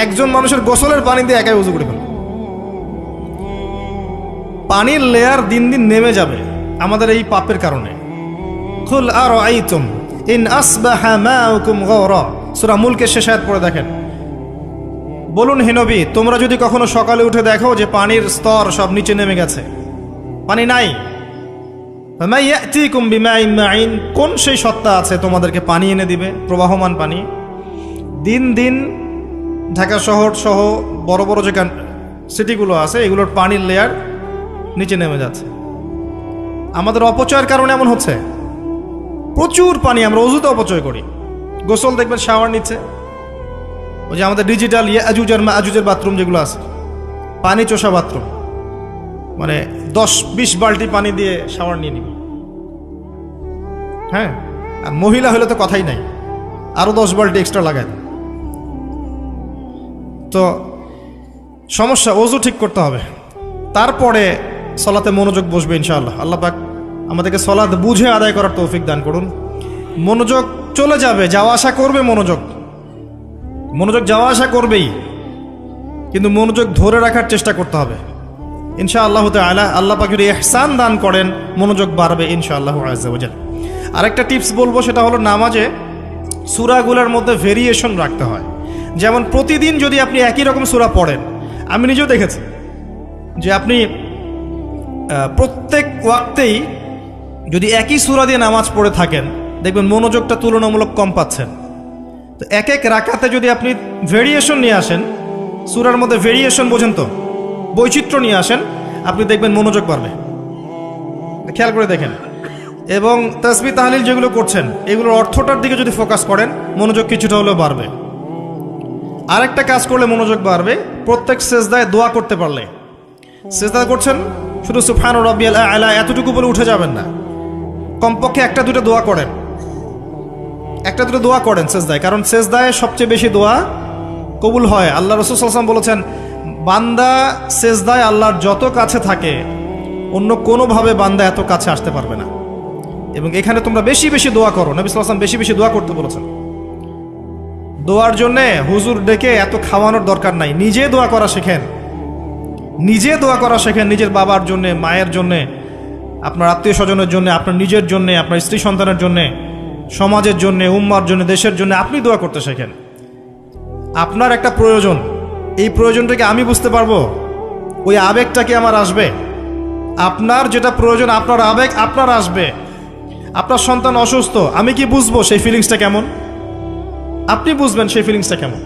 একজন মানুষের গোসলের পানি দিয়ে একাই উজু করে ফেলবে। পানির লেয়ার দিন দিন নেমে যাবে আমাদের এই পাপের কারণে। কুল আরাআইতুম ইন আসবাহা মাউকুম গাওরা, সূরা মুলকের শেষ আয়াত পড়ে দেখেন। বলুন হে নবী, তোমরা যদি কখনো সকালে উঠে দেখো যে পানির স্তর সব নিচে নেমে গেছে, পানি নাই, ফামা ইয়াতিকুম বিমাইন মাইন, কোন সেই সত্তা আছে তোমাদেরকে পানি এনে দিবে, প্রবাহমান পানি। দিন দিন ঢাকা শহর সহ বড় বড় যে সিটিগুলো আছে এগুলোর পানির লেয়ার নিচে নেমে যাচ্ছে। আমাদের অপচয়ের কারণে এমন হচ্ছে। প্রচুর পানি আমরা অযুতে অপচয় করি। গোসল দেখবেন শাওয়ার নিচ্ছে, ওই যে আমাদের ডিজিটাল ইয়াজুজ আর মাজুজের বাথরুম যেগুলো আছে, পানি চোষা বাথরুম, মানে 10-20 বালতি পানি দিয়ে শাওয়ার নিয়ে নিবি। হ্যাঁ, আর মহিলা হলে তো কথাই নাই, আরো 10 বালতি এক্সট্রা লাগায়। তো সমস্যা, ওযু ঠিক করতে হবে, তারপরে সলাতে মনোযোগ বসবে ইনশাআল্লাহ। আল্লাহ পাক আমাদেরকে সলাত বুঝে আদায় করার তৌফিক দান করুন। মনোযোগ চলে যাবে, যাওয়া আসা করবে, মনোযোগ যাওয়া আসা করবেই, কিন্তু মনোযোগ ধরে রাখার চেষ্টা করতে হবে ইনশাআল্লাহ তাআলা। আল্লাহ পাক যদি ইহসান দান করেন মনোযোগ বাড়বে ইনশাআল্লাহ আযজা ওয়া জাল। আরেকটা টিপস বলবো, সেটা হলো নামাজে সূরাগুলোর মধ্যে ভেরিয়েশন রাখতে হয়। যেমন প্রতিদিন যদি আপনি একই রকম সূরা পড়েন, আমি নিজেও দেখেছি যে আপনি প্রত্যেক ওয়াক্তেই যদি একই সূরা দিয়ে নামাজ পড়ে থাকেন, দেখবেন মনোযোগটা তুলনামূলক কম পাচ্ছেন। তো এক এক রাকাতে যদি আপনি ভেরিয়েশন নিয়ে আসেন, সূরার মধ্যে ভেরিয়েশন বোঝেন তো, বৈচিত্র্য নিয়ে আসেন, আপনি দেখবেন মনোযোগ বাড়বে। খেয়াল করে দেখেন। এবং তাসবিহ তাহলিল যেগুলো করছেন এগুলোর অর্থটার দিকে যদি ফোকাস করেন, মনোযোগ কিছুটা হলেও বাড়বে। আরেকটা কাজ করলে মনোযোগ বাড়বে, প্রত্যেক সেজদায় দোয়া করতে পারলে। সেজদা করছেন, শুধু সুবহান রাব্বিয়াল আ'লা এতটুকু বলে উঠে যাবেন না, কমপক্ষে একটা দুটো দোয়া করেন সেজদায়, কারণ সেজদায় সবচেয়ে বেশি দোয়া কবুল হয়। আল্লাহ রাসূল সাল্লাল্লাহু আলাইহি ওয়াসাল্লাম বলেছেন, বান্দা সেজদায় আল্লাহর যত কাছে থাকে অন্য কোনোভাবে বান্দা এত কাছে আসতে পারবে না। এবং এখানে তোমরা বেশি বেশি দোয়া করো, নবী সাল্লাল্লাহু আলাইহি ওয়াসাল্লাম বেশি বেশি দোয়া করতে বলেছেন। দোয়ার জন্যে হুজুর ডেকে এত খাওয়ানোর দরকার নাই, নিজে দোয়া করা শেখেন, নিজের বাবার জন্যে, মায়ের জন্যে, আপনার আত্মীয় স্বজনের জন্য, আপনার নিজের জন্য, আপনার স্ত্রী সন্তানের জন্য, সমাজের জন্য, উম্মার জন্য, দেশের জন্য আপনি দোয়া করতে শেখেন। আপনার একটা প্রয়োজন, এই প্রয়োজনটাকে আমি বুঝতে পারবো, ওই আবেগটা কি আমার আসবে? আপনার যেটা প্রয়োজন, আপনার আবেগ আপনার আসবে। আপনার সন্তান অসুস্থ, আমি কি বুঝবো সেই ফিলিংসটা কেমন? আপনি বুঝবেন সেই ফিলিংসটা কেমন।